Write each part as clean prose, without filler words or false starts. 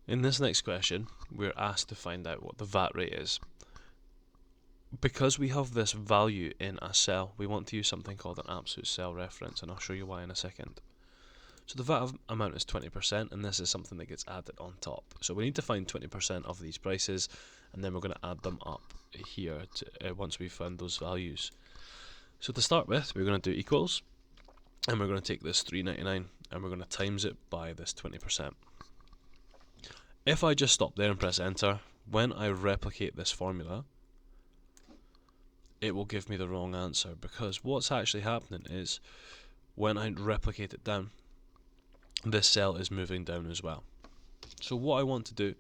In this next question, we're asked to find out what the VAT rate is. Because we have this value in a cell, we want to use something called an absolute cell reference, and I'll show you why in a second. So the VAT amount is 20%, and this is something that gets added on top. So we need to find 20% of these prices, and then we're going to add them up here once we've found those values. So to start with, we're going to do equals, and we're going to take this $3.99 and we're going to times it by this 20%. If I just stop there and press enter, when I replicate this formula, it will give me the wrong answer, because what's actually happening is when I replicate it down, this cell is moving down as well. So what I want to do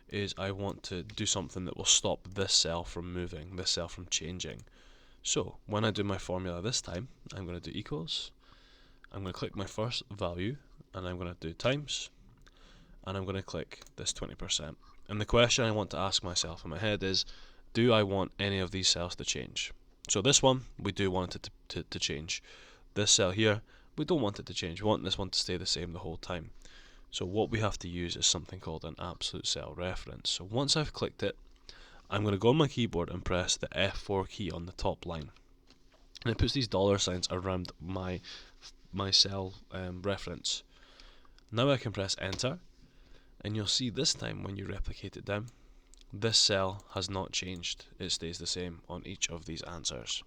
is I want to do something that will stop this cell from moving, this cell from changing. So when I do my formula this time, I'm going to do equals, I'm going to click my first value, and I'm going to do times, and I'm going to click this 20%. And the question I want to ask myself in my head is, do I want any of these cells to change? So this one, we do want it to change. This cell here, we don't want it to change. We want this one to stay the same the whole time. So what we have to use is something called an absolute cell reference. So once I've clicked it, I'm going to go on my keyboard and press the F4 key on the top line. And it puts these dollar signs around my cell reference. Now I can press enter, and you'll see this time when you replicate it down, this cell has not changed. It stays the same on each of these answers.